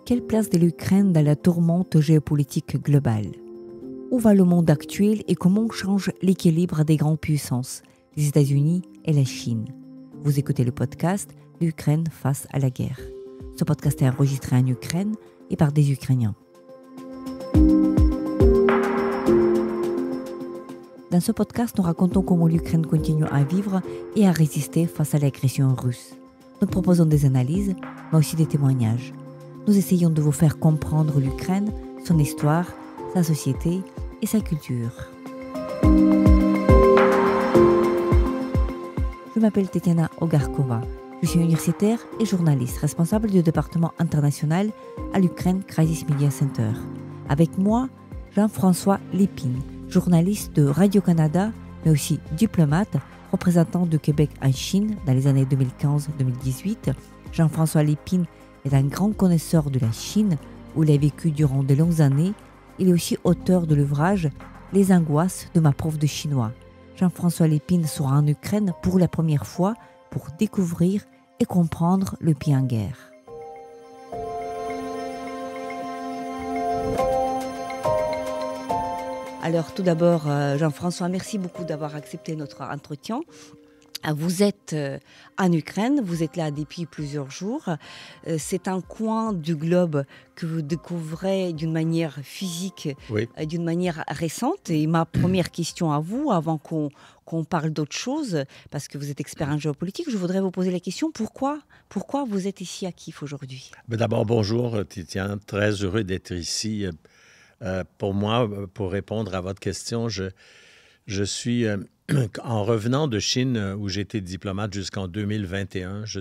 Quelle place de l'Ukraine dans la tourmente géopolitique globale? Où va le monde actuel et comment change l'équilibre des grandes puissances, les États-Unis et la Chine? Vous écoutez le podcast L'Ukraine face à la guerre. Ce podcast est enregistré en Ukraine et par des Ukrainiens. Dans ce podcast, nous racontons comment l'Ukraine continue à vivre et à résister face à l'agression russe. Nous proposons des analyses, mais aussi des témoignages. Nous essayons de vous faire comprendre l'Ukraine, son histoire, sa société et sa culture. Je m'appelle Tetiana Ogarkova. Je suis universitaire et journaliste, responsable du département international à l'Ukraine Crisis Media Center. Avec moi, Jean-François Lépine, journaliste de Radio-Canada, mais aussi diplomate, représentant du Québec en Chine dans les années 2015-2018. Jean-François Lépine est un grand connaisseur de la Chine, où il a vécu durant de longues années. Il est aussi auteur de l'ouvrage « Les angoisses de ma prof de chinois ». Jean-François Lépine sera en Ukraine pour la première fois pour découvrir et comprendre le pays en guerre. Alors tout d'abord, Jean-François, merci beaucoup d'avoir accepté notre entretien. Vous êtes en Ukraine, vous êtes là depuis plusieurs jours. C'est un coin du globe que vous découvrez d'une manière physique, oui. D'une manière récente. Et ma première question à vous, avant qu'on parle d'autre chose, parce que vous êtes expert en géopolitique, je voudrais vous poser la question, pourquoi vous êtes ici à Kiev aujourd'hui? D'abord, bonjour Titiane, très heureux d'être ici. Pour moi, pour répondre à votre question, je suis... En revenant de Chine, où j'étais diplomate jusqu'en 2021, je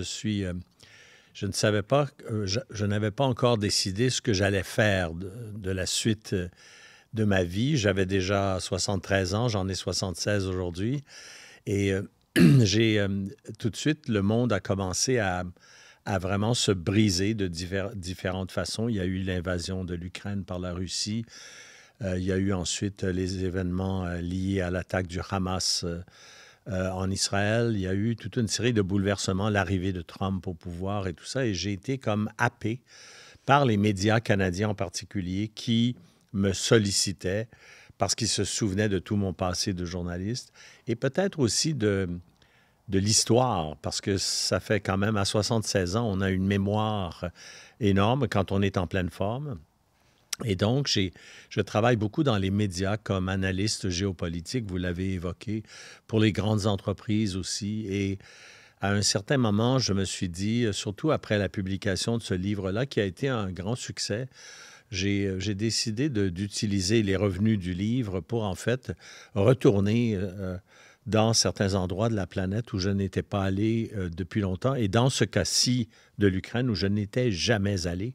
ne savais pas, je n'avais pas encore décidé ce que j'allais faire de la suite de ma vie. J'avais déjà 73 ans, j'en ai 76 aujourd'hui. Et tout de suite, le monde a commencé à vraiment se briser de différentes façons. Il y a eu l'invasion de l'Ukraine par la Russie. Il y a eu ensuite les événements liés à l'attaque du Hamas en Israël. Il y a eu toute une série de bouleversements, l'arrivée de Trump au pouvoir et tout ça. Et j'ai été comme happé par les médias canadiens en particulier qui me sollicitaient parce qu'ils se souvenaient de tout mon passé de journaliste et peut-être aussi de l'histoire, parce que ça fait quand même à 76 ans, on a une mémoire énorme quand on est en pleine forme. Et donc, je travaille beaucoup dans les médias comme analyste géopolitique, vous l'avez évoqué, pour les grandes entreprises aussi. Et à un certain moment, je me suis dit, surtout après la publication de ce livre-là, qui a été un grand succès, j'ai décidé d'utiliser les revenus du livre pour, en fait, retourner dans certains endroits de la planète où je n'étais pas allé depuis longtemps. Et dans ce cas-ci de l'Ukraine, où je n'étais jamais allé,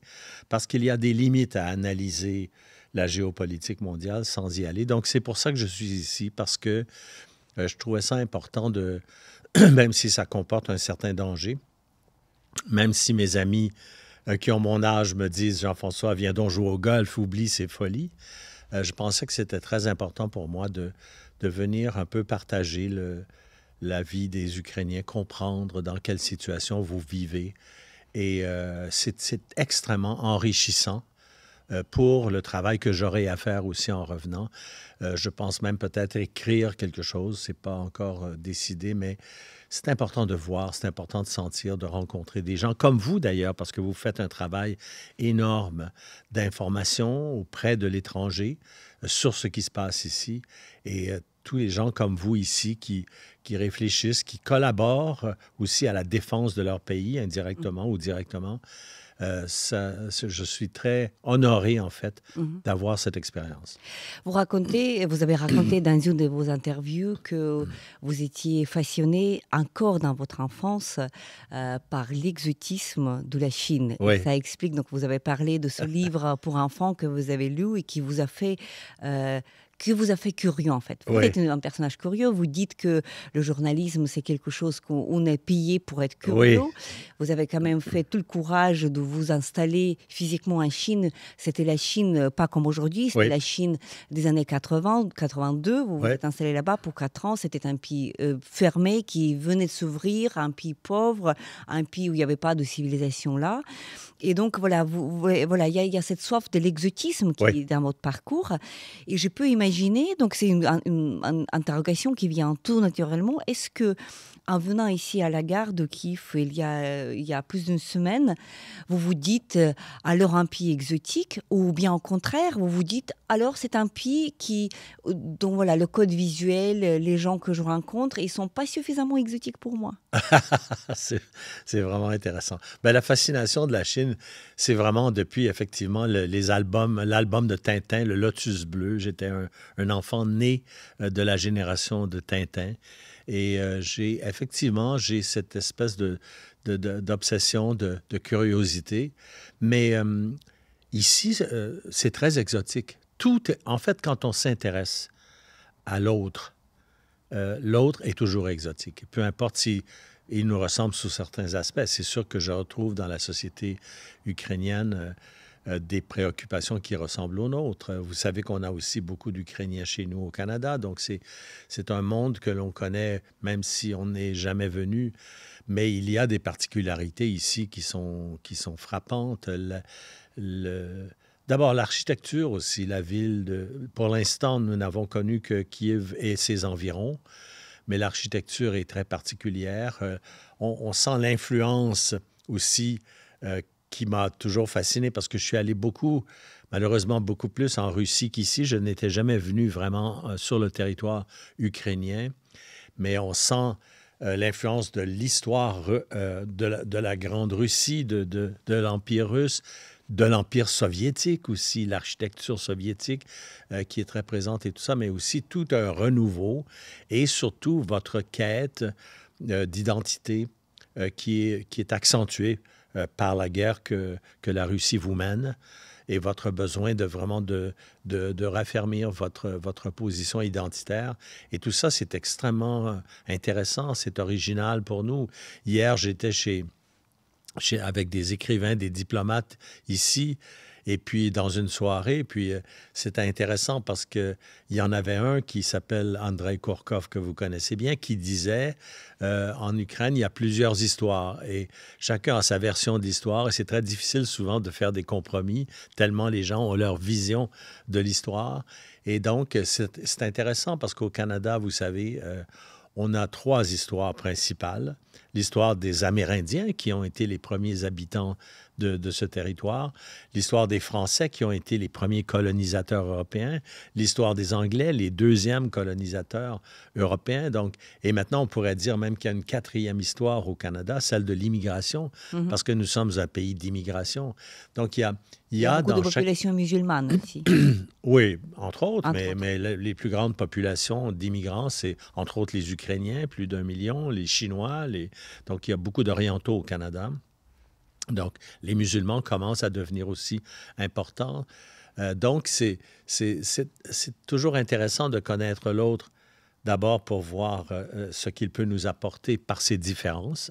parce qu'il y a des limites à analyser la géopolitique mondiale sans y aller. Donc, c'est pour ça que je suis ici, parce que je trouvais ça important de, même si ça comporte un certain danger, même si mes amis qui ont mon âge me disent « Jean-François, viens donc jouer au golf, oublie ces folies », je pensais que c'était très important pour moi de venir un peu partager la vie des Ukrainiens, comprendre dans quelle situation vous vivez. Et c'est extrêmement enrichissant pour le travail que j'aurai à faire aussi en revenant. Je pense même peut-être écrire quelque chose, c'est pas encore décidé, mais c'est important de voir, c'est important de sentir, de rencontrer des gens comme vous d'ailleurs, parce que vous faites un travail énorme d'information auprès de l'étranger sur ce qui se passe ici. Et tous les gens comme vous ici qui réfléchissent, qui collaborent aussi à la défense de leur pays, indirectement ou directement, je suis très honoré, en fait, d'avoir cette expérience. Vous avez raconté dans une de vos interviews que vous étiez passionné encore dans votre enfance par l'exotisme de la Chine. Oui. Et ça explique, donc vous avez parlé de ce livre pour enfants que vous avez lu et qui vous a fait qui vous a fait curieux, en fait. Vous êtes un personnage curieux. Vous dites que le journalisme, c'est quelque chose qu'on est payé pour être curieux. Oui. Vous avez quand même fait tout le courage de vous installer physiquement en Chine. C'était la Chine, pas comme aujourd'hui, c'était la Chine des années 80, 82. Vous vous êtes installé là-bas pour 4 ans. C'était un pays fermé qui venait de s'ouvrir, un pays pauvre, un pays où il n'y avait pas de civilisation là. Et donc, voilà, il y a cette soif de l'exotisme qui est dans votre parcours. Et je peux imaginer, donc c'est une interrogation qui vient tout naturellement, est-ce que en venant ici à la gare de Kiev il y a plus d'une semaine, vous vous dites alors un pays exotique, ou bien au contraire, vous vous dites alors c'est un pays dont voilà, le code visuel, les gens que je rencontre, ils ne sont pas suffisamment exotiques pour moi. C'est vraiment intéressant. La fascination de la Chine, c'est vraiment depuis effectivement l'album de Tintin, le Lotus bleu. J'étais un enfant né de la génération de Tintin. Et j'ai cette espèce d'obsession, de curiosité. Mais ici, c'est très exotique. En fait, quand on s'intéresse à l'autre, l'autre est toujours exotique. Peu importe si il nous ressemble sous certains aspects. C'est sûr que je retrouve dans la société ukrainienne des préoccupations qui ressemblent aux nôtres. Vous savez qu'on a aussi beaucoup d'Ukrainiens chez nous au Canada, donc c'est un monde que l'on connaît, même si on n'est jamais venu. Mais il y a des particularités ici qui sont frappantes. D'abord, l'architecture aussi, la ville. Pour l'instant, nous n'avons connu que Kiev et ses environs, mais l'architecture est très particulière. On sent l'influence aussi qui m'a toujours fasciné parce que je suis allé malheureusement beaucoup plus en Russie qu'ici. Je n'étais jamais venu vraiment sur le territoire ukrainien, mais on sent l'influence de l'histoire de la Grande Russie, de l'Empire russe, de l'Empire soviétique aussi, l'architecture soviétique qui est très présente et tout ça, mais aussi tout un renouveau et surtout votre quête d'identité qui est accentuée par la guerre que la Russie vous mène et votre besoin de raffermir votre position identitaire. Et tout ça, c'est extrêmement intéressant, c'est original pour nous. Hier, j'étais avec des écrivains, des diplomates ici, et puis dans une soirée, puis c'était intéressant parce qu'il y en avait un qui s'appelle Andrei Kourkov, que vous connaissez bien, qui disait en Ukraine, il y a plusieurs histoires et chacun a sa version de l'histoire et c'est très difficile souvent de faire des compromis tellement les gens ont leur vision de l'histoire. Et donc, c'est intéressant parce qu'au Canada, vous savez, on a 3 histoires principales. L'histoire des Amérindiens qui ont été les premiers habitants de ce territoire, l'histoire des Français qui ont été les premiers colonisateurs européens, l'histoire des Anglais, les 2e colonisateurs européens. Donc, et maintenant, on pourrait dire même qu'il y a une 4e histoire au Canada, celle de l'immigration, parce que nous sommes un pays d'immigration. Donc, il y a beaucoup de populations musulmanes aussi. Oui, entre autres, mais les plus grandes populations d'immigrants, c'est entre autres les Ukrainiens, plus d'1 million, les Chinois, donc il y a beaucoup d'Orientaux au Canada. Donc, les musulmans commencent à devenir aussi importants. Donc, c'est toujours intéressant de connaître l'autre, d'abord pour voir ce qu'il peut nous apporter par ses différences.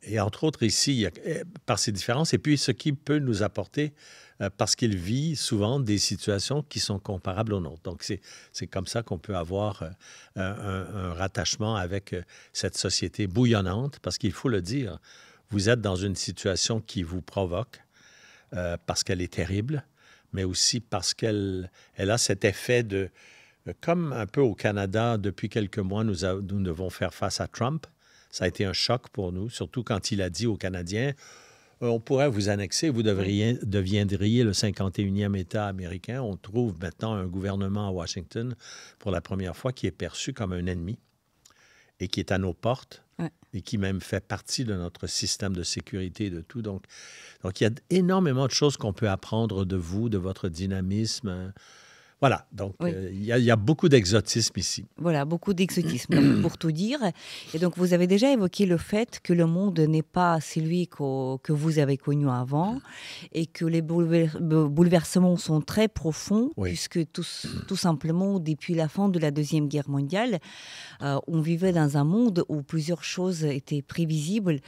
Et entre autres ici, par ses différences, et puis ce qu'il peut nous apporter parce qu'il vit souvent des situations qui sont comparables aux nôtres. Donc, c'est comme ça qu'on peut avoir un rattachement avec cette société bouillonnante, parce qu'il faut le dire, vous êtes dans une situation qui vous provoque parce qu'elle est terrible, mais aussi parce qu'elle a cet effet de... Comme un peu au Canada, depuis quelques mois, nous devons faire face à Trump. Ça a été un choc pour nous, surtout quand il a dit aux Canadiens « On pourrait vous annexer, vous deviendriez le 51e État américain. » On trouve maintenant un gouvernement à Washington, pour la première fois, qui est perçu comme un ennemi et qui est à nos portes. Et qui même fait partie de notre système de sécurité et de tout. Donc, il y a énormément de choses qu'on peut apprendre de vous, de votre dynamisme. Voilà, donc Oui. il y a beaucoup d'exotisme ici. Voilà, beaucoup d'exotisme, donc, pour tout dire. Et donc, vous avez déjà évoqué le fait que le monde n'est pas celui que vous avez connu avant et que les bouleversements sont très profonds, Oui, puisque tout simplement, depuis la fin de la Deuxième Guerre mondiale, on vivait dans un monde où plusieurs choses étaient prévisibles,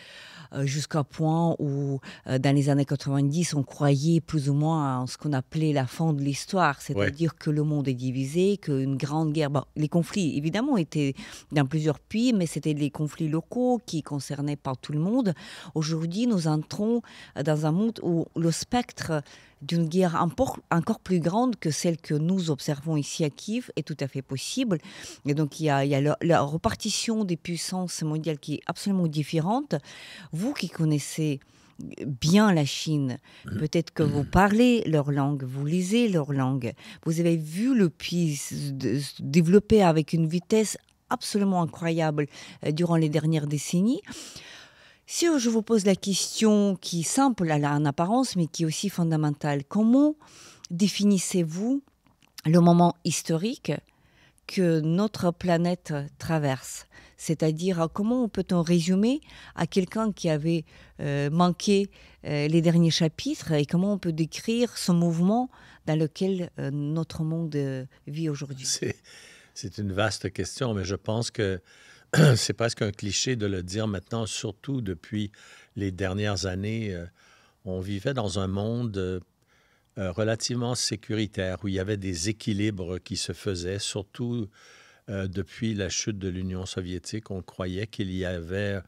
jusqu'à point où, dans les années 90, on croyait plus ou moins en ce qu'on appelait la fin de l'histoire, oui, c'est-à-dire que le monde est divisé, qu'une grande guerre... Bon, les conflits, évidemment, étaient dans plusieurs pays, mais c'était des conflits locaux qui concernaient pas tout le monde. Aujourd'hui, nous entrons dans un monde où le spectre d'une guerre encore plus grande que celle que nous observons ici à Kiev est tout à fait possible. Et donc, il y a la répartition des puissances mondiales qui est absolument différente. Vous qui connaissez bien la Chine, peut-être que vous parlez leur langue, vous lisez leur langue, vous avez vu le pays se développer avec une vitesse absolument incroyable durant les dernières décennies. Si je vous pose la question qui est simple en apparence, mais qui est aussi fondamentale, comment définissez-vous le moment historique que notre planète traverse? C'est-à-dire, comment peut-on résumer à quelqu'un qui avait manqué les derniers chapitres, et comment on peut décrire ce mouvement dans lequel notre monde vit aujourd'hui? c'est une vaste question, mais je pense que c'est presque un cliché de le dire maintenant, surtout depuis les dernières années. On vivait dans un monde relativement sécuritaire, où il y avait des équilibres qui se faisaient, surtout depuis la chute de l'Union soviétique. On croyait qu'il y avait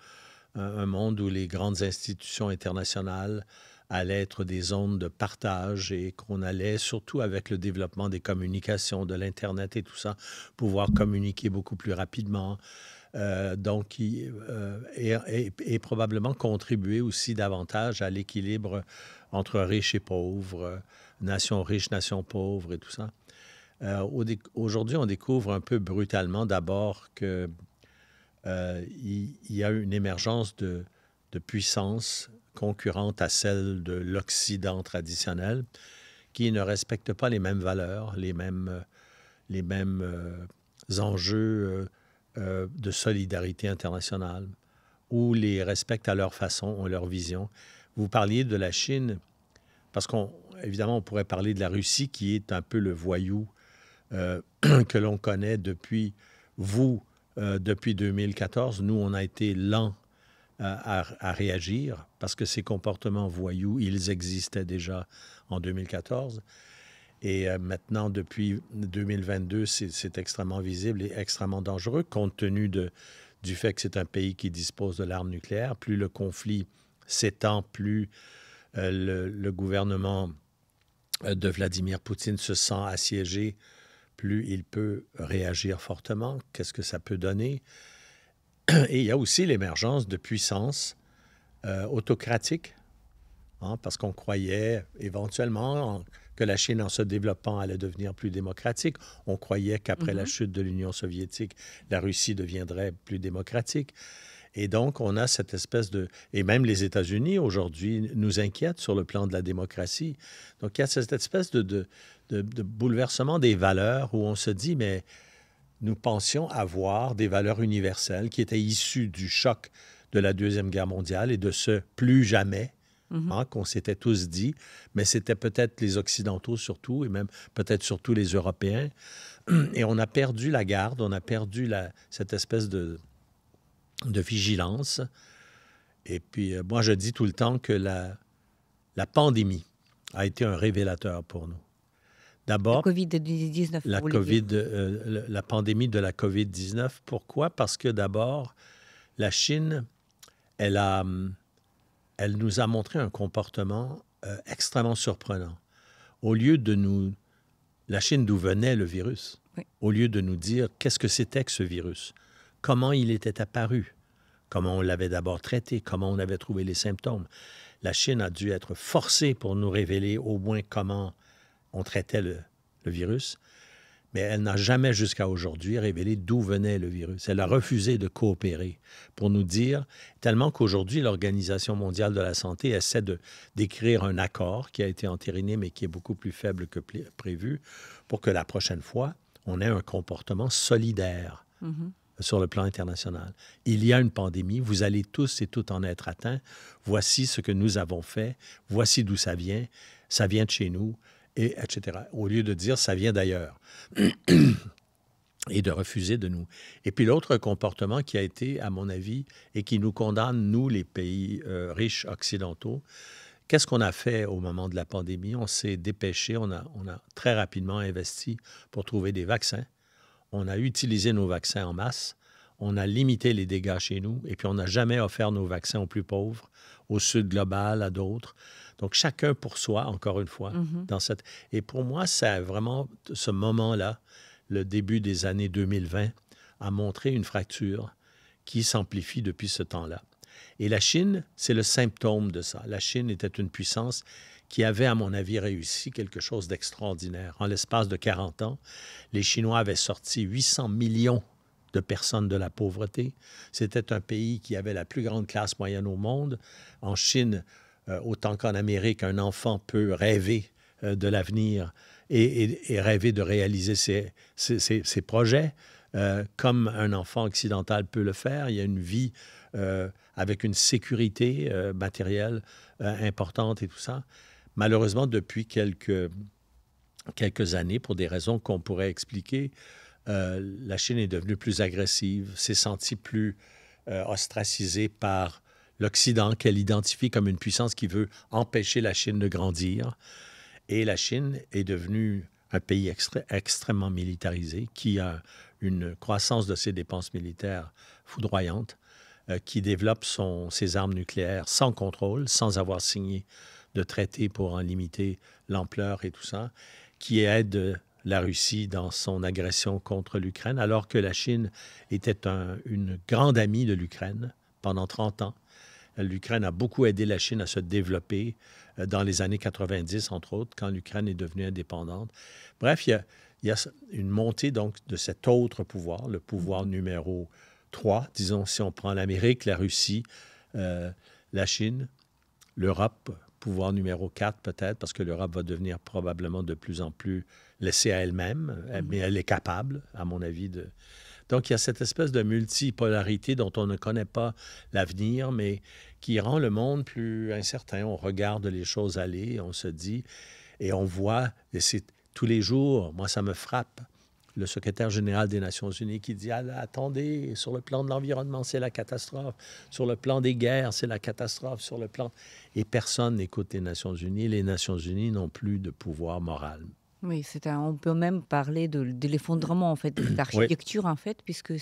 un monde où les grandes institutions internationales allaient être des zones de partage et qu'on allait, surtout avec le développement des communications, de l'Internet et tout ça, pouvoir communiquer beaucoup plus rapidement. Et probablement contribuer aussi davantage à l'équilibre entre riches et pauvres, nations riches, nations pauvres et tout ça. Aujourd'hui, on découvre un peu brutalement d'abord que il y a une émergence de puissances concurrentes à celle de l'Occident traditionnel qui ne respectent pas les mêmes valeurs, les mêmes enjeux de solidarité internationale, ou les respectent à leur façon, ont leur vision. Vous parliez de la Chine, parce qu'évidemment, on pourrait parler de la Russie, qui est un peu le voyou que l'on connaît depuis 2014. Nous, on a été lents à réagir, parce que ces comportements voyous, ils existaient déjà en 2014. Et maintenant, depuis 2022, c'est extrêmement visible et extrêmement dangereux, compte tenu du fait que c'est un pays qui dispose de l'arme nucléaire. Plus le conflit s'étend, plus le gouvernement de Vladimir Poutine se sent assiégé, plus il peut réagir fortement. Qu'est-ce que ça peut donner? Et il y a aussi l'émergence de puissances autocratiques, hein, parce qu'on croyait éventuellement que la Chine, en se développant, allait devenir plus démocratique. On croyait qu'après la chute de l'Union soviétique, la Russie deviendrait plus démocratique. Et donc, on a cette espèce de... Et même les États-Unis, aujourd'hui, nous inquiètent sur le plan de la démocratie. Donc, il y a cette espèce de bouleversement des valeurs où on se dit, mais nous pensions avoir des valeurs universelles qui étaient issues du choc de la Deuxième Guerre mondiale et de ce « plus jamais », hein, qu'on s'était tous dit, mais c'était peut-être les Occidentaux surtout, et même peut-être surtout les Européens. Et on a perdu la garde, on a perdu cette espèce de vigilance. Et puis, moi, je dis tout le temps que la pandémie a été un révélateur pour nous. D'abord, La COVID-19, la pandémie de la COVID-19. Pourquoi? Parce que d'abord, la Chine, elle nous a montré un comportement extrêmement surprenant. Au lieu de la Chine, d'où venait le virus, oui. Au lieu de nous dire qu'est-ce que c'était que ce virus, comment il était apparu, comment on l'avait d'abord traité, comment on avait trouvé les symptômes, la Chine a dû être forcée pour nous révéler au moins comment on traitait le virus. mais elle n'a jamais jusqu'à aujourd'hui révélé d'où venait le virus. Elle a refusé de coopérer pour nous dire, tellement qu'aujourd'hui, l'Organisation mondiale de la santé essaie d'écrire un accord qui a été entériné, mais qui est beaucoup plus faible que prévu, pour que la prochaine fois, on ait un comportement solidaire sur le plan international. Il y a une pandémie, vous allez tous et toutes en être atteints. Voici ce que nous avons fait, voici d'où ça vient de chez nous, et etc. Au lieu de dire ça vient d'ailleurs et de refuser de nous. Et puis l'autre comportement qui a été, à mon avis, et qui nous condamne, nous, les pays riches occidentaux, qu'est-ce qu'on a fait au moment de la pandémie? On s'est dépêché, on a très rapidement investi pour trouver des vaccins. On a utilisé nos vaccins en masse, on a limité les dégâts chez nous, et puis on n'a jamais offert nos vaccins aux plus pauvres, au sud global, à d'autres. Donc, chacun pour soi, encore une fois, dans cette... Et pour moi, c'est vraiment ce moment-là, le début des années 2020, a montré une fracture qui s'amplifie depuis ce temps-là. Et la Chine, c'est le symptôme de ça. La Chine était une puissance qui avait, à mon avis, réussi quelque chose d'extraordinaire. En l'espace de 40 ans, les Chinois avaient sorti 800 millions de personnes de la pauvreté. C'était un pays qui avait la plus grande classe moyenne au monde. En Chine, autant qu'en Amérique, un enfant peut rêver de l'avenir et rêver de réaliser ses projets, comme un enfant occidental peut le faire. Il y a une vie avec une sécurité matérielle importante et tout ça. Malheureusement, depuis quelques années, pour des raisons qu'on pourrait expliquer, la Chine est devenue plus agressive, s'est sentie plus ostracisée par l'Occident, qu'elle identifie comme une puissance qui veut empêcher la Chine de grandir. Et la Chine est devenue un pays extrêmement militarisé, qui a une croissance de ses dépenses militaires foudroyante, qui développe ses armes nucléaires sans contrôle, sans avoir signé de traité pour en limiter l'ampleur et tout ça, qui aide la Russie dans son agression contre l'Ukraine, alors que la Chine était une grande amie de l'Ukraine pendant 30 ans. L'Ukraine a beaucoup aidé la Chine à se développer dans les années 90, entre autres, quand l'Ukraine est devenue indépendante. Bref, il y a une montée donc de cet autre pouvoir, le pouvoir numéro 3, disons, si on prend l'Amérique, la Russie, la Chine, l'Europe, pouvoir numéro 4 peut-être, parce que l'Europe va devenir probablement de plus en plus laissée à elle-même, mais elle est capable, à mon avis, de... Donc, il y a cette espèce de multipolarité dont on ne connaît pas l'avenir, mais qui rend le monde plus incertain. On regarde les choses aller, on se dit, et on voit, et c'est tous les jours, moi, ça me frappe, le secrétaire général des Nations unies qui dit « Ah, attendez, sur le plan de l'environnement, c'est la catastrophe. Sur le plan des guerres, c'est la catastrophe. Sur le plan... » Et personne n'écoute les Nations unies. Les Nations unies n'ont plus de pouvoir moral. Oui, on peut même parler de l'effondrement en fait, de l'architecture en fait, puisque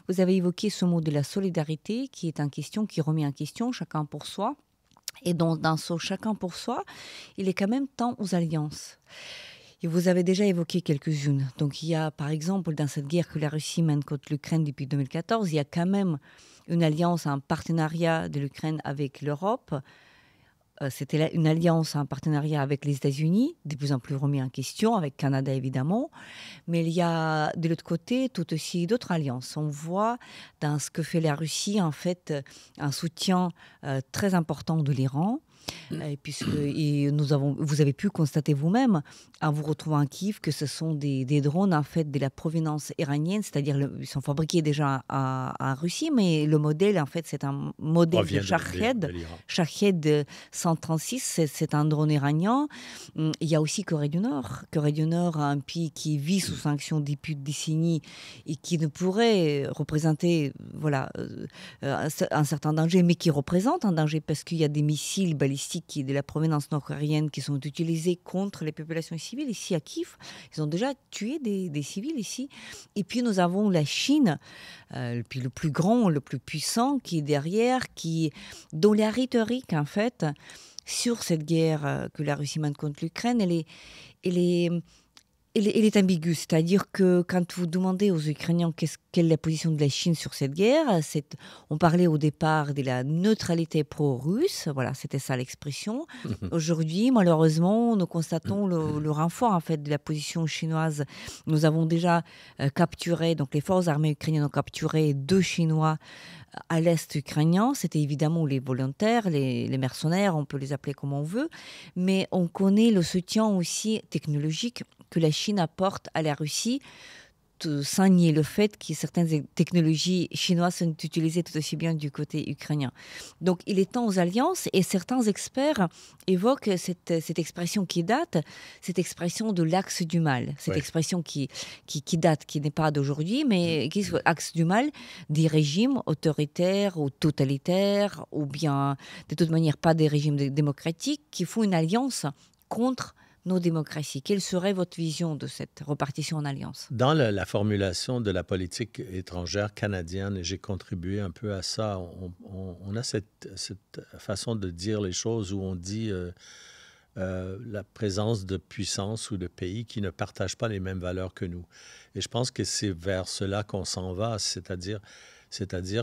vous avez évoqué ce mot de la solidarité qui est en question, qui remet en question chacun pour soi. Et dans ce chacun pour soi, il est quand même temps aux alliances. Et vous avez déjà évoqué quelques-unes. Donc il y a par exemple dans cette guerre que la Russie mène contre l'Ukraine depuis 2014, il y a quand même une alliance, un partenariat de l'Ukraine avec l'Europe. C'était une alliance, un partenariat avec les États-Unis, de plus en plus remis en question, avec Canada évidemment. Mais il y a de l'autre côté tout aussi d'autres alliances. On voit dans ce que fait la Russie en fait un soutien très important de l'Iran. Vous avez pu constater vous-même, en vous retrouvant à Kiev, que ce sont des drones en fait de la provenance iranienne, c'est-à-dire ils sont fabriqués déjà en Russie, mais le modèle en fait c'est un modèle de Shahed. Shahed 136, c'est un drone iranien. Il y a aussi Corée du Nord, un pays qui vit sous sanctions depuis des décennies et qui ne pourrait représenter un certain danger, mais qui représente un danger parce qu'il y a des missiles balistiques qui de la provenance nord-coréenne qui sont utilisés contre les populations civiles ici à Kiev. Ils ont déjà tué des civils ici. Et puis nous avons la Chine, le plus grand, le plus puissant qui est derrière, dont la rhétorique en fait sur cette guerre que la Russie mène contre l'Ukraine, elle est Il est ambigu, c'est-à-dire que quand vous demandez aux Ukrainiens quelle est la position de la Chine sur cette guerre, on parlait au départ de la neutralité pro-russe, voilà, c'était ça l'expression. Aujourd'hui, malheureusement, nous constatons le renfort en fait de la position chinoise. Nous avons déjà capturé, donc les forces armées ukrainiennes ont capturé 2 Chinois à l'est ukrainien. C'était évidemment les volontaires, les mercenaires, on peut les appeler comme on veut, mais on connaît le soutien aussi technologique que la Chine apporte à la Russie, sans nier le fait que certaines technologies chinoises sont utilisées tout aussi bien du côté ukrainien. Donc il est temps aux alliances, et certains experts évoquent cette expression qui date, cette expression de l'axe du mal, cette expression qui date, qui n'est pas d'aujourd'hui, mais qui est l'axe du mal des régimes autoritaires ou totalitaires, ou bien de toute manière pas des régimes démocratiques, qui font une alliance contre nos démocraties. Quelle serait votre vision de cette repartition en alliance? Dans la formulation de la politique étrangère canadienne, et j'ai contribué un peu à ça, on a cette façon de dire les choses où on dit la présence de puissances ou de pays qui ne partagent pas les mêmes valeurs que nous. Et je pense que c'est vers cela qu'on s'en va, c'est-à-dire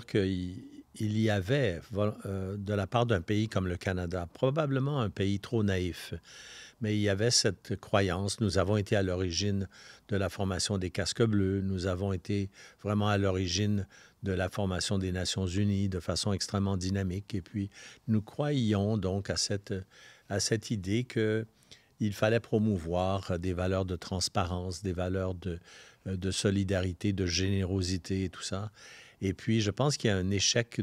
qu'il y avait, de la part d'un pays comme le Canada, probablement un pays trop naïf, mais il y avait cette croyance. Nous avons été à l'origine de la formation des casques bleus. Nous avons été vraiment à l'origine de la formation des Nations unies de façon extrêmement dynamique. Et puis, nous croyions donc à cette idée qu'il fallait promouvoir des valeurs de transparence, des valeurs de solidarité, de générosité et tout ça. Et puis, je pense qu'il y a un échec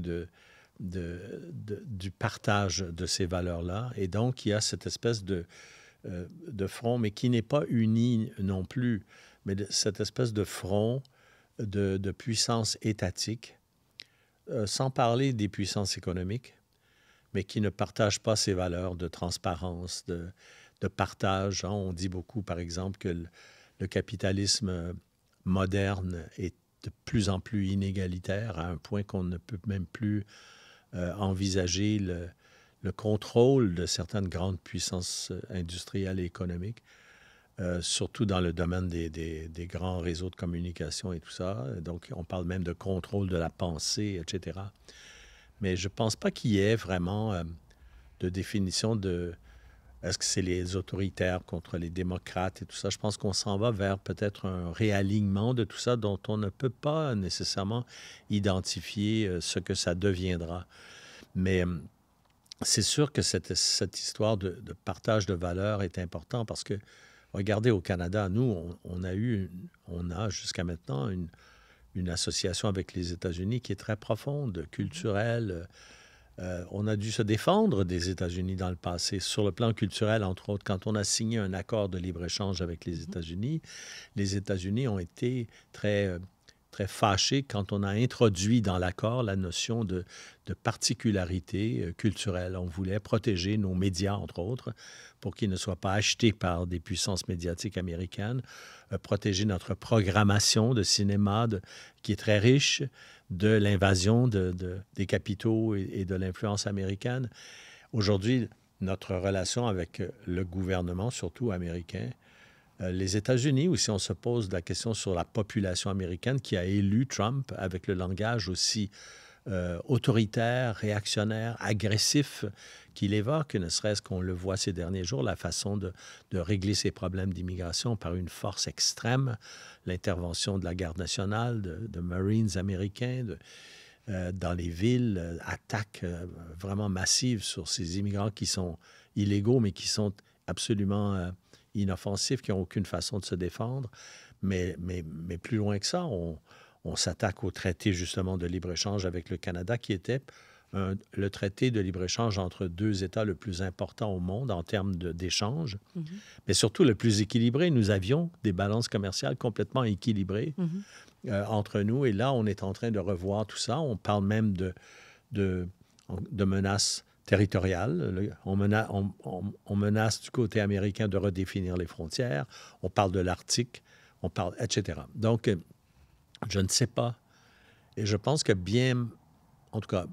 du partage de ces valeurs-là. Et donc, il y a cette espèce de front, mais qui n'est pas uni non plus, mais cette espèce de front de puissance étatique, sans parler des puissances économiques, mais qui ne partagent pas ces valeurs de transparence, de partage. On dit beaucoup, par exemple, que le capitalisme moderne est de plus en plus inégalitaire, à un point qu'on ne peut même plus envisager le contrôle de certaines grandes puissances industrielles et économiques, surtout dans le domaine des grands réseaux de communication et tout ça. Donc, on parle même de contrôle de la pensée, etc. Mais je ne pense pas qu'il y ait vraiment de définition de est-ce que c'est les autoritaires contre les démocrates et tout ça. Je pense qu'on s'en va vers peut-être un réalignement de tout ça dont on ne peut pas nécessairement identifier ce que ça deviendra. Mais c'est sûr que cette histoire de partage de valeurs est importante parce que, regardez, au Canada, nous, on a jusqu'à maintenant une association avec les États-Unis qui est très profonde, culturelle. On a dû se défendre des États-Unis dans le passé. Sur le plan culturel, entre autres, quand on a signé un accord de libre-échange avec les États-Unis ont été très fâchés quand on a introduit dans l'accord la notion de particularité culturelle. On voulait protéger nos médias, entre autres, pour qu'ils ne soient pas achetés par des puissances médiatiques américaines, protéger notre programmation de cinéma qui est très riche de l'invasion des capitaux et de l'influence américaine. Aujourd'hui, notre relation avec le gouvernement, surtout américain, les États-Unis aussi, on se pose la question sur la population américaine qui a élu Trump avec le langage aussi autoritaire, réactionnaire, agressif qu'il évoque, ne serait-ce qu'on le voit ces derniers jours, la façon de régler ces problèmes d'immigration par une force extrême, l'intervention de la Garde nationale, de Marines américains, dans les villes, attaques vraiment massives sur ces immigrants qui sont illégaux, mais qui sont absolument inoffensifs, qui n'ont aucune façon de se défendre. Mais plus loin que ça, on s'attaque au traité justement de libre-échange avec le Canada, qui était le traité de libre-échange entre 2 États le plus important au monde en termes d'échange, mais surtout le plus équilibré. Nous avions des balances commerciales complètement équilibrées entre nous, et là, on est en train de revoir tout ça. On parle même de menaces territoriales. On menace du côté américain de redéfinir les frontières. On parle de l'Arctique, etc. Donc, je ne sais pas. Et je pense que en tout cas,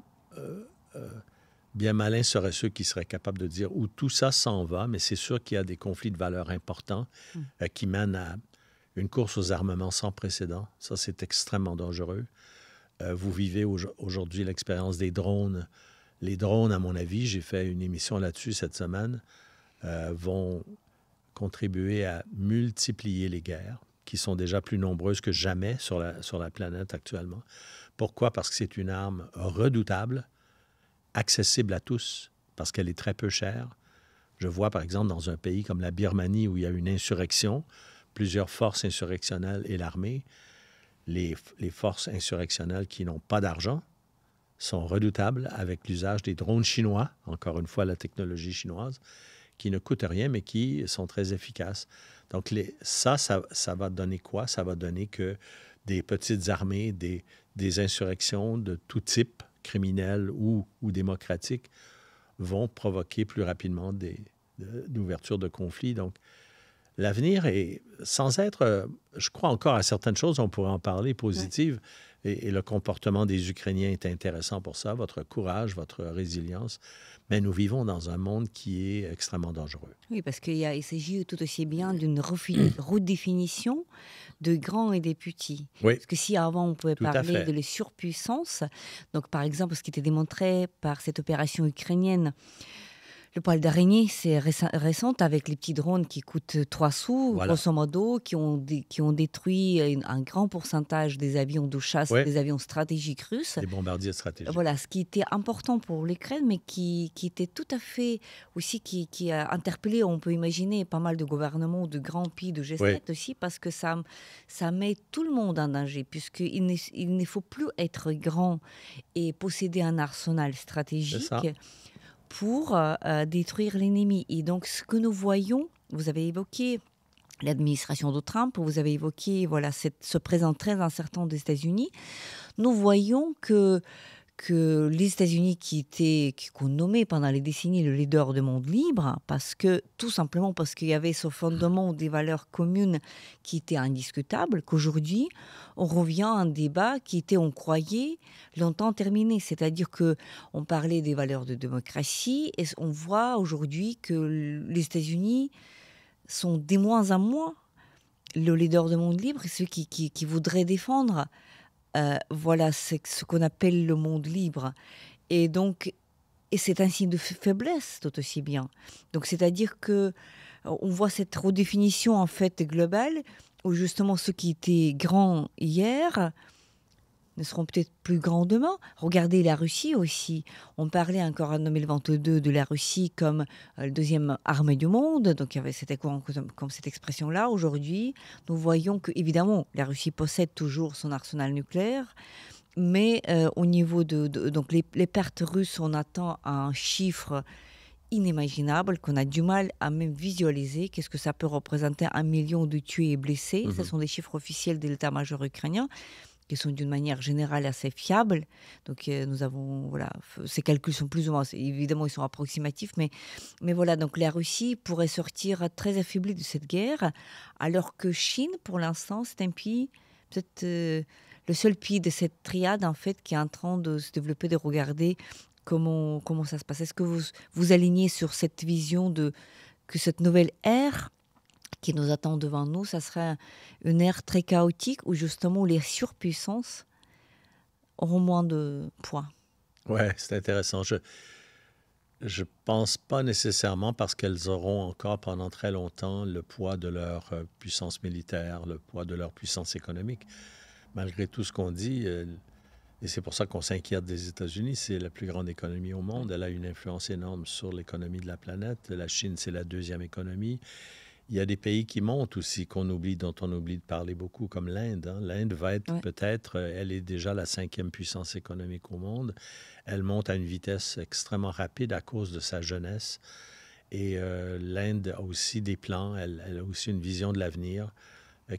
bien malins seraient ceux qui seraient capables de dire où tout ça s'en va, mais c'est sûr qu'il y a des conflits de valeurs importants qui mènent à une course aux armements sans précédent. Ça, c'est extrêmement dangereux. Vous vivez aujourd'hui l'expérience des drones. Les drones, à mon avis, j'ai fait une émission là-dessus cette semaine, vont contribuer à multiplier les guerres, qui sont déjà plus nombreuses que jamais sur la planète actuellement. Pourquoi? Parce que c'est une arme redoutable, accessible à tous, parce qu'elle est très peu chère. Je vois, par exemple, dans un pays comme la Birmanie, où il y a une insurrection, plusieurs forces insurrectionnelles et l'armée, les forces insurrectionnelles qui n'ont pas d'argent sont redoutables avec l'usage des drones chinois, encore une fois la technologie chinoise, qui ne coûtent rien, mais qui sont très efficaces. Donc, ça va donner quoi? Ça va donner que des petites armées, des insurrections de tout type, criminelles ou démocratiques, vont provoquer plus rapidement d'ouverture de conflits. Donc, l'avenir est, sans être, je crois encore à certaines choses, on pourrait en parler, positives, et le comportement des Ukrainiens est intéressant pour ça, votre courage, votre résilience, mais nous vivons dans un monde qui est extrêmement dangereux. Oui, parce il s'agit tout aussi bien d'une redéfinition de grands et des petits. Oui, Parce que si avant on pouvait tout à parler fait. de la surpuissance, donc par exemple ce qui était démontré par cette opération ukrainienne, le poil d'araignée, c'est récente avec les petits drones qui coûtent 3 sous, Voilà. grosso modo, qui ont détruit un grand pourcentage des avions de chasse, Oui, des avions stratégiques russes. des bombardiers stratégiques. Voilà, ce qui était important pour l'Ukraine, mais qui était tout à fait aussi, qui a interpellé, on peut imaginer, pas mal de gouvernements, de grands pays, de G7 Oui, aussi, parce que ça met tout le monde en danger, puisqu'il ne faut plus être grand et posséder un arsenal c'est stratégique ça. pour détruire l'ennemi. Et donc, ce que nous voyons, vous avez évoqué l'administration de Trump, vous avez évoqué ce présent très incertain des États-Unis. Nous voyons que les États-Unis qu'on nommait pendant les décennies le leader du monde libre, tout simplement parce qu'il y avait ce fondement des valeurs communes qui était indiscutable, qu'aujourd'hui, on revient à un débat qui était, on croyait, longtemps terminé. C'est-à-dire qu'on parlait des valeurs de démocratie et on voit aujourd'hui que les États-Unis sont de moins en moins le leader du monde libre et ceux qui voudraient défendre c'est ce qu'on appelle le monde libre. Et donc, c'est un signe de faiblesse tout aussi bien. Donc, c'est-à-dire que on voit cette redéfinition en fait globale où justement ceux qui étaient grands hier ne seront peut-être plus grands demain. Regardez la Russie aussi. On parlait encore en 2022 de la Russie comme la deuxième armée du monde. Donc, il y avait comme cette expression-là. Aujourd'hui, nous voyons que, évidemment, la Russie possède toujours son arsenal nucléaire. Mais au niveau donc les pertes russes, on attend un chiffre inimaginable qu'on a du mal à même visualiser. Qu'est-ce que ça peut représenter? 1 million de tués et blessés. Ce sont des chiffres officiels de l'état-major ukrainien, qui sont d'une manière générale assez fiables. Donc nous avons, ces calculs sont plus ou moins, évidemment ils sont approximatifs, mais voilà, donc la Russie pourrait sortir très affaiblie de cette guerre, alors que Chine, pour l'instant, c'est un pays, peut-être le seul pays de cette triade, en fait, qui est en train de se développer, de regarder comment ça se passe. Est-ce que vous alignez sur cette vision que cette nouvelle ère qui nous attend devant nous, ça serait une ère très chaotique où justement les surpuissances auront moins de poids? Oui, c'est intéressant. Je pense pas nécessairement parce qu'elles auront encore pendant très longtemps le poids de leur puissance militaire, le poids de leur puissance économique. Malgré tout ce qu'on dit, et c'est pour ça qu'on s'inquiète des États-Unis, c'est la plus grande économie au monde. Elle a une influence énorme sur l'économie de la planète. La Chine, c'est la deuxième économie. Il y a des pays qui montent aussi, dont on oublie de parler beaucoup, comme l'Inde. Hein. L'Inde va être peut-être, elle est déjà la 5e puissance économique au monde. Elle monte à une vitesse extrêmement rapide à cause de sa jeunesse. Et l'Inde a aussi des plans, elle a aussi une vision de l'avenir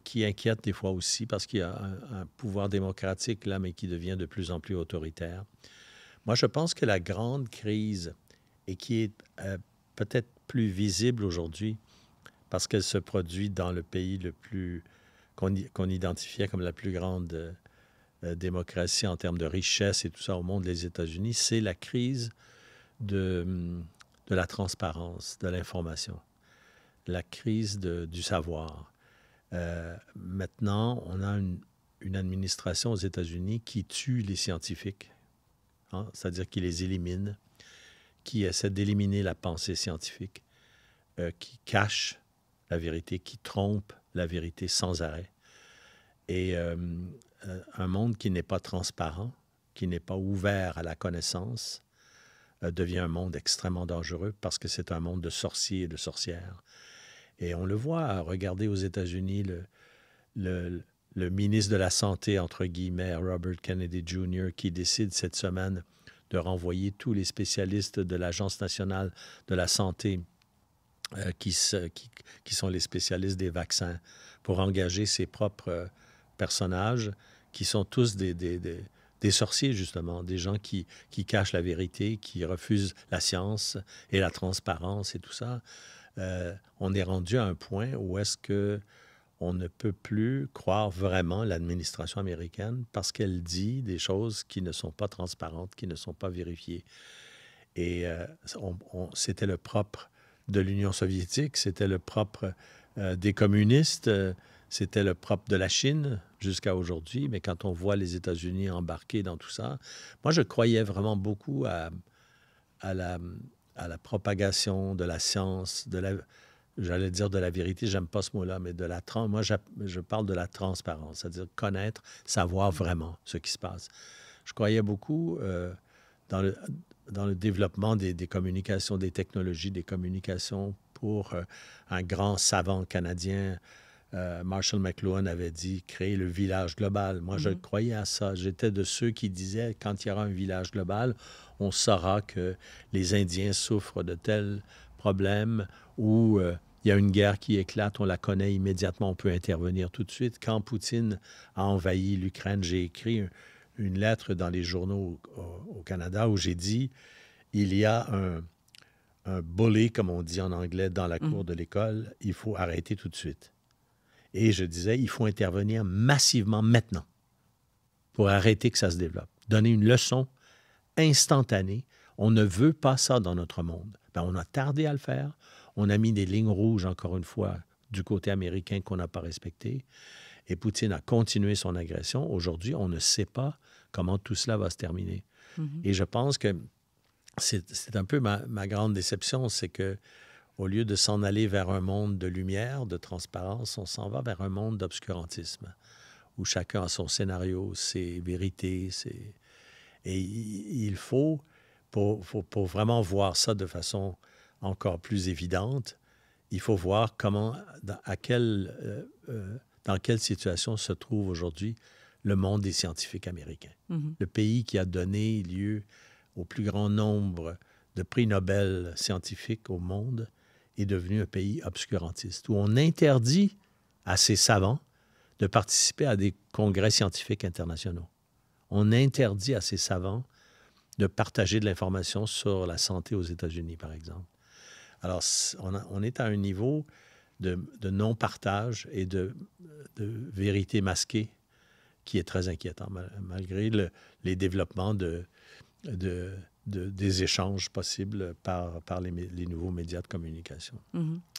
qui inquiète des fois aussi parce qu'il y a un pouvoir démocratique là, mais qui devient de plus en plus autoritaire. Moi, je pense que la grande crise, et qui est peut-être plus visible aujourd'hui, parce qu'elle se produit dans le pays qu'on identifiait comme la plus grande démocratie en termes de richesse et tout ça au monde, les États-Unis, c'est la crise de la transparence, de l'information, la crise du savoir. Maintenant, on a une administration aux États-Unis qui tue les scientifiques, hein, c'est-à-dire qui les élimine, qui essaie d'éliminer la pensée scientifique, qui cache la vérité, qui trompe la vérité sans arrêt. Et un monde qui n'est pas transparent, qui n'est pas ouvert à la connaissance, devient un monde extrêmement dangereux parce que c'est un monde de sorciers et de sorcières. Et on le voit, regardez aux États-Unis, le ministre de la Santé, entre guillemets, Robert Kennedy Jr., qui décide cette semaine de renvoyer tous les spécialistes de l'Agence nationale de la santé qui sont les spécialistes des vaccins pour engager ses propres personnages qui sont tous des sorciers, justement, des gens qui cachent la vérité, qui refusent la science et la transparence et tout ça. On est rendu à un point où est-ce qu'on ne peut plus croire vraiment l'administration américaine parce qu'elle dit des choses qui ne sont pas transparentes, qui ne sont pas vérifiées. Et c'était le propre de l'Union soviétique, c'était le propre des communistes, c'était le propre de la Chine jusqu'à aujourd'hui. Mais quand on voit les États-Unis embarqués dans tout ça, moi, je croyais vraiment beaucoup à la propagation de la science, j'allais dire de la vérité, j'aime pas ce mot-là, mais moi, je parle de la transparence, c'est-à-dire connaître, savoir vraiment ce qui se passe. Je croyais beaucoup dans le développement des communications, des technologies, des communications pour un grand savant canadien. Marshall McLuhan avait dit créer le village global. Moi, je croyais à ça. J'étais de ceux qui disaient quand il y aura un village global, on saura que les Indiens souffrent de tels problèmes ou il y a une guerre qui éclate, on la connaît immédiatement, on peut intervenir tout de suite. Quand Poutine a envahi l'Ukraine, j'ai écrit une lettre dans les journaux au Canada où j'ai dit il y a un bully, comme on dit en anglais, dans la cour de l'école, il faut arrêter tout de suite. Et je disais, il faut intervenir massivement maintenant pour arrêter que ça se développe. Donner une leçon instantanée. On ne veut pas ça dans notre monde. Ben, on a tardé à le faire. On a mis des lignes rouges, encore une fois, du côté américain qu'on n'a pas respectées. Et Poutine a continué son agression. Aujourd'hui, on ne sait pas comment tout cela va se terminer. Et je pense que c'est un peu ma grande déception, c'est que au lieu de s'en aller vers un monde de lumière, de transparence, on s'en va vers un monde d'obscurantisme, où chacun a son scénario, ses vérités. Et il faut, pour vraiment voir ça de façon encore plus évidente, il faut voir dans quelle situation se trouve aujourd'hui le monde des scientifiques américains. Le pays qui a donné lieu au plus grand nombre de prix Nobel scientifiques au monde est devenu un pays obscurantiste, où on interdit à ces savants de participer à des congrès scientifiques internationaux. On interdit à ces savants de partager de l'information sur la santé aux États-Unis, par exemple. Alors, on est à un niveau de non-partage et de vérité masquée qui est très inquiétant, malgré les développements des échanges possibles par les nouveaux médias de communication.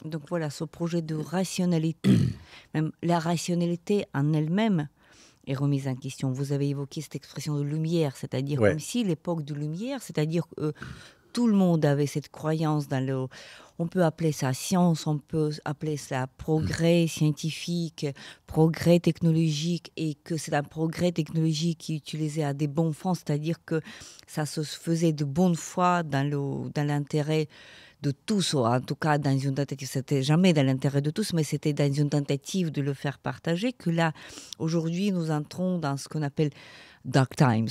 Donc voilà, ce projet de rationalité, même la rationalité en elle-même est remise en question. Vous avez évoqué cette expression de lumière, c'est-à-dire comme si l'époque de lumière, c'est-à-dire que tout le monde avait cette croyance dans le... On peut appeler ça science, on peut appeler ça progrès scientifique, progrès technologique, et que c'est un progrès technologique qui utilisait à des bons fonds, c'est-à-dire que ça se faisait de bonne foi dans l'intérêt de tous, ou en tout cas dans une tentative, c'était jamais dans l'intérêt de tous, mais c'était dans une tentative de le faire partager, que là, aujourd'hui, nous entrons dans ce qu'on appelle Dark Times,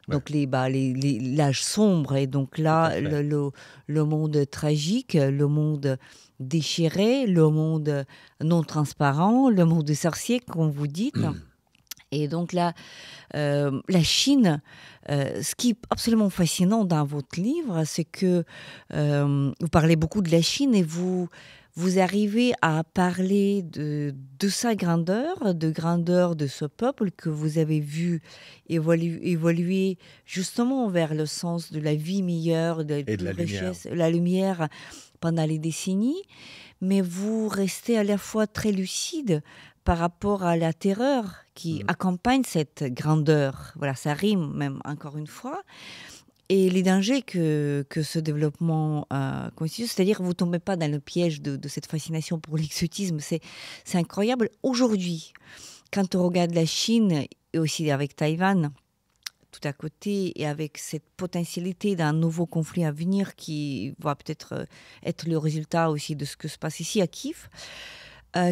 donc l'âge sombre, et donc là, le monde tragique, le monde déchiré, le monde non transparent, le monde des sorciers, comme vous dites. Et donc là, la Chine, ce qui est absolument fascinant dans votre livre, c'est que vous parlez beaucoup de la Chine et vous vous arrivez à parler de sa grandeur, de grandeur de ce peuple que vous avez vu évoluer justement vers le sens de la vie meilleure, de Et de la la lumière. richesse, la lumière pendant les décennies, mais vous restez à la fois très lucide par rapport à la terreur qui Mm. accompagne cette grandeur. Voilà, ça rime même encore une fois. Et les dangers que ce développement constitue, c'est-à-dire vous ne tombez pas dans le piège de cette fascination pour l'exotisme, c'est incroyable. Aujourd'hui, quand on regarde la Chine et aussi avec Taïwan, tout à côté, et avec cette potentialité d'un nouveau conflit à venir qui va peut-être être le résultat aussi de ce que se passe ici à Kiev,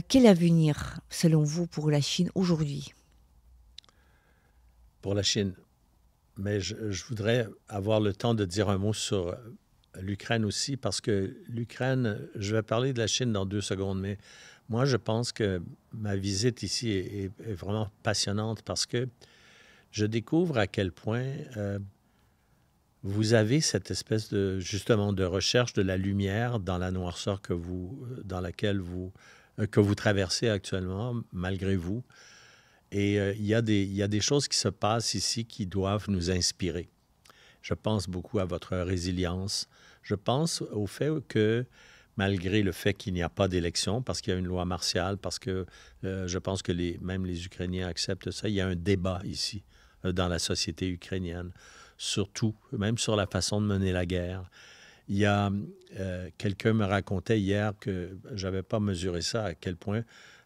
quel avenir, selon vous, pour la Chine aujourd'hui? Pour la Chine. Mais je voudrais avoir le temps de dire un mot sur l'Ukraine aussi, parce que l'Ukraine, je vais parler de la Chine dans 2 secondes, mais moi, je pense que ma visite ici est vraiment passionnante parce que je découvre à quel point vous avez cette espèce de, justement, de recherche de la lumière dans la noirceur dans laquelle que vous traversez actuellement, malgré vous. Et il y a des choses qui se passent ici qui doivent nous inspirer. Je pense beaucoup à votre résilience. Je pense au fait que, malgré le fait qu'il n'y a pas d'élection, parce qu'il y a une loi martiale, parce que je pense que même les Ukrainiens acceptent ça, il y a un débat ici, dans la société ukrainienne, surtout, même sur la façon de mener la guerre. Il y a, quelqu'un me racontait hier que je n'avais pas mesuré ça, à quel point,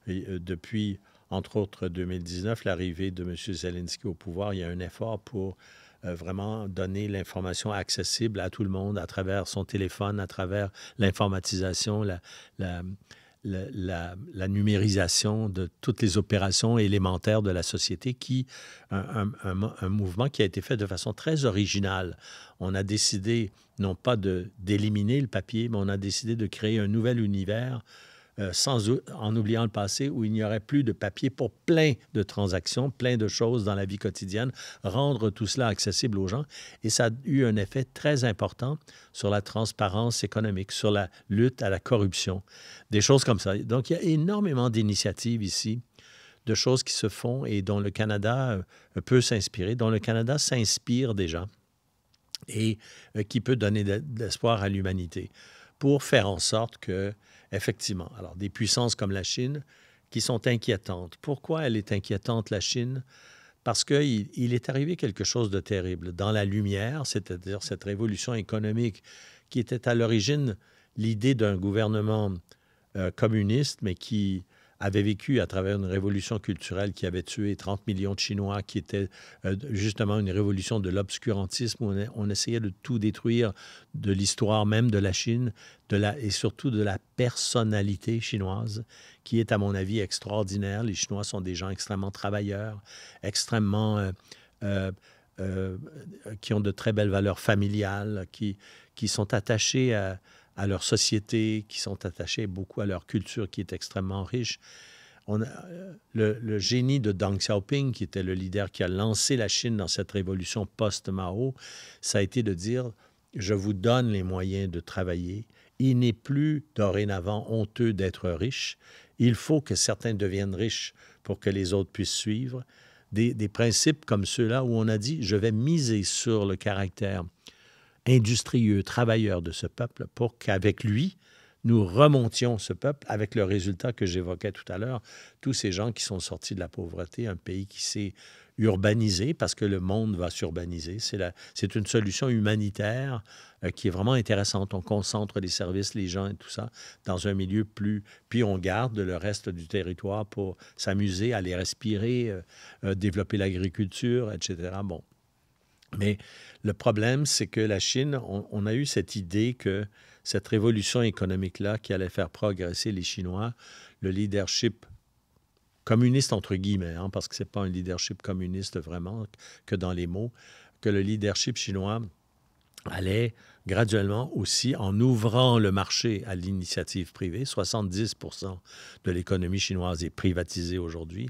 depuis, entre autres, 2019, l'arrivée de M. Zelensky au pouvoir, il y a un effort pour vraiment donner l'information accessible à tout le monde à travers son téléphone, à travers l'informatisation, la, la numérisation de toutes les opérations élémentaires de la société, un mouvement qui a été fait de façon très originale. On a décidé, non pas d'éliminer le papier, mais on a décidé de créer un nouvel univers en oubliant le passé, où il n'y aurait plus de papier pour plein de transactions, plein de choses dans la vie quotidienne, rendre tout cela accessible aux gens. Et ça a eu un effet très important sur la transparence économique, sur la lutte à la corruption, des choses comme ça. Donc, il y a énormément d'initiatives ici, de choses qui se font et dont le Canada peut s'inspirer, dont le Canada s'inspire déjà et qui peut donner de l'espoir à l'humanité pour faire en sorte que, effectivement, alors des puissances comme la Chine qui sont inquiétantes. Pourquoi elle est inquiétante, la Chine? Parce qu'il est arrivé quelque chose de terrible. Dans la lumière, c'est-à-dire cette révolution économique qui était à l'origine l'idée d'un gouvernement communiste, mais qui avait vécu à travers une révolution culturelle qui avait tué 30 millions de Chinois, qui était justement une révolution de l'obscurantisme, où on essayait de tout détruire de l'histoire même de la Chine, et surtout de la personnalité chinoise, qui est, à mon avis, extraordinaire. Les Chinois sont des gens extrêmement travailleurs, extrêmement... qui ont de très belles valeurs familiales, qui sont attachés à leur société, qui sont attachés beaucoup à leur culture qui est extrêmement riche. Le génie de Deng Xiaoping, qui était le leader qui a lancé la Chine dans cette révolution post-Mao, ça a été de dire « je vous donne les moyens de travailler. Il n'est plus dorénavant honteux d'être riche. Il faut que certains deviennent riches pour que les autres puissent suivre. » Des principes comme ceux-là où on a dit « je vais miser sur le caractère industrieux, travailleur de ce peuple pour qu'avec lui, nous remontions ce peuple avec le résultat que j'évoquais tout à l'heure. Tous ces gens qui sont sortis de la pauvreté, un pays qui s'est urbanisé parce que le monde va s'urbaniser. C'est une solution humanitaire qui est vraiment intéressante. On concentre les services, les gens et tout ça dans un milieu plus... Puis on garde le reste du territoire pour s'amuser, aller respirer, développer l'agriculture, etc. Bon. Mais le problème, c'est que la Chine, on a eu cette idée que cette révolution économique-là qui allait faire progresser les Chinois, le leadership communiste, entre guillemets, hein, parce que ce n'est pas un leadership communiste vraiment que dans les mots, que le leadership chinois allait graduellement aussi, en ouvrant le marché à l'initiative privée, 70% de l'économie chinoise est privatisée aujourd'hui,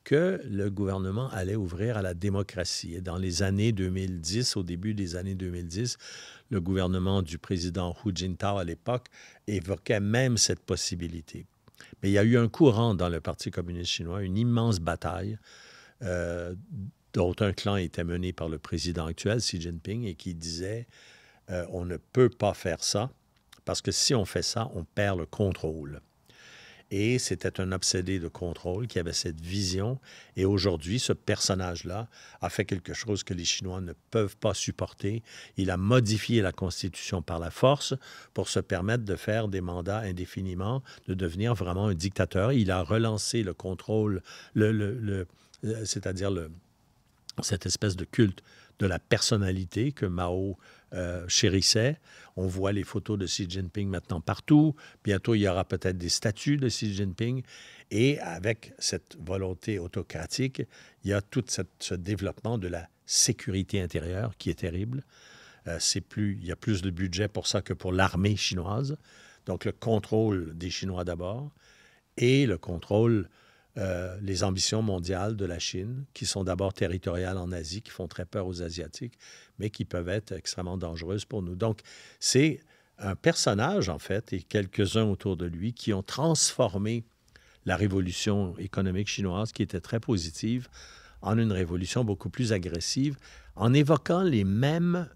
que le gouvernement allait ouvrir à la démocratie. Et dans les années 2010, au début des années 2010, le gouvernement du président Hu Jintao à l'époque évoquait même cette possibilité. Mais il y a eu un courant dans le Parti communiste chinois, une immense bataille dont un clan était mené par le président actuel, Xi Jinping, et qui disait on ne peut pas faire ça, parce que si on fait ça, on perd le contrôle. Et c'était un obsédé de contrôle qui avait cette vision. Et aujourd'hui, ce personnage-là a fait quelque chose que les Chinois ne peuvent pas supporter. Il a modifié la Constitution par la force pour se permettre de faire des mandats indéfiniment, de devenir vraiment un dictateur. Il a relancé le contrôle, c'est-à-dire cette espèce de culte de la personnalité que Mao chérissait. On voit les photos de Xi Jinping maintenant partout. Bientôt, il y aura peut-être des statues de Xi Jinping. Et avec cette volonté autocratique, il y a tout ce développement de la sécurité intérieure qui est terrible. Il y a plus de budget pour ça que pour l'armée chinoise. Donc, le contrôle des Chinois d'abord et le contrôle les ambitions mondiales de la Chine, qui sont d'abord territoriales en Asie, qui font très peur aux Asiatiques, mais qui peuvent être extrêmement dangereuses pour nous. Donc, c'est un personnage, en fait, et quelques-uns autour de lui, qui ont transformé la révolution économique chinoise, qui était très positive, en une révolution beaucoup plus agressive, en évoquant les mêmes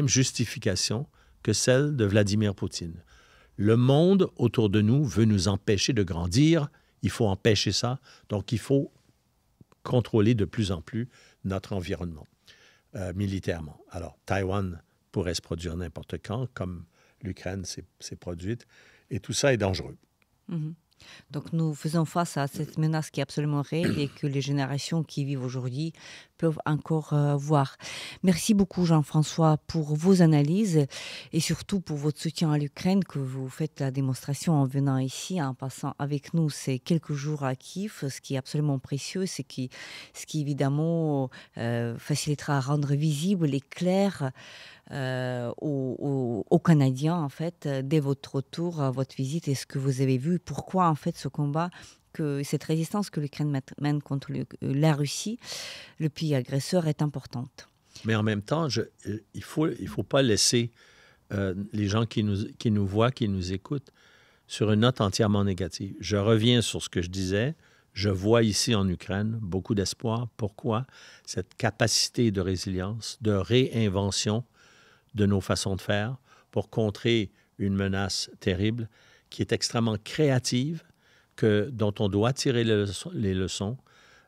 justifications que celles de Vladimir Poutine. Le monde autour de nous veut nous empêcher de grandir. Il faut empêcher ça. Donc, il faut contrôler de plus en plus notre environnement militairement. Alors, Taïwan pourrait se produire n'importe quand, comme l'Ukraine s'est produite, et tout ça est dangereux. Mm-hmm. Donc, nous faisons face à cette menace qui est absolument réelle et que les générations qui vivent aujourd'hui peuvent encore voir. Merci beaucoup, Jean-François, pour vos analyses et surtout pour votre soutien à l'Ukraine, que vous faites la démonstration en venant ici, en passant avec nous ces quelques jours à Kiev, ce qui est absolument précieux, ce qui évidemment facilitera à rendre visible et clair aux Canadiens, en fait, dès votre retour, votre visite, et ce que vous avez vu, pourquoi, en fait, ce combat, cette résistance que l'Ukraine mène contre la Russie, le pays agresseur, est importante. Mais en même temps, il faut pas laisser les gens qui nous voient, qui nous écoutent, sur une note entièrement négative. Je reviens sur ce que je disais. Je vois ici en Ukraine beaucoup d'espoir. Pourquoi? Cette capacité de résilience, de réinvention de nos façons de faire pour contrer une menace terrible qui est extrêmement créative, dont on doit tirer les leçons,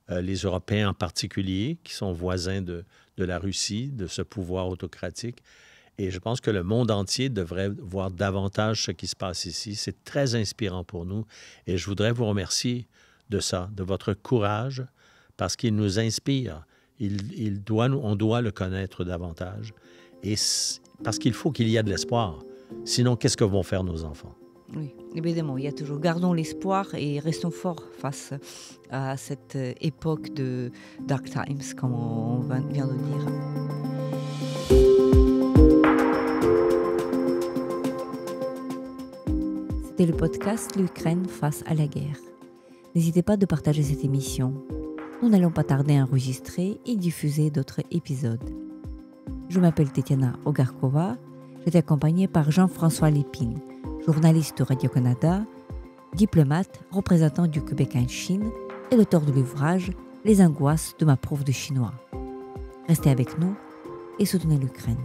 les Européens en particulier, qui sont voisins de la Russie, de ce pouvoir autocratique. Et je pense que le monde entier devrait voir davantage ce qui se passe ici. C'est très inspirant pour nous. Et je voudrais vous remercier de ça, de votre courage, parce qu'il nous inspire. On doit le connaître davantage. Et parce qu'il faut qu'il y ait de l'espoir. Sinon, qu'est-ce que vont faire nos enfants? Oui, évidemment, il y a toujours. Gardons l'espoir et restons forts face à cette époque de Dark Times, comme on vient de dire. C'était le podcast L'Ukraine face à la guerre. N'hésitez pas de partager cette émission. Nous n'allons pas tarder à enregistrer et diffuser d'autres épisodes. Je m'appelle Tetiana Ogarkova. J'étais accompagnée par Jean-François Lépine, journaliste de Radio-Canada, diplomate, représentant du Québec en Chine et l'auteur de l'ouvrage « Les angoisses de ma prof de chinois ». Restez avec nous et soutenez l'Ukraine.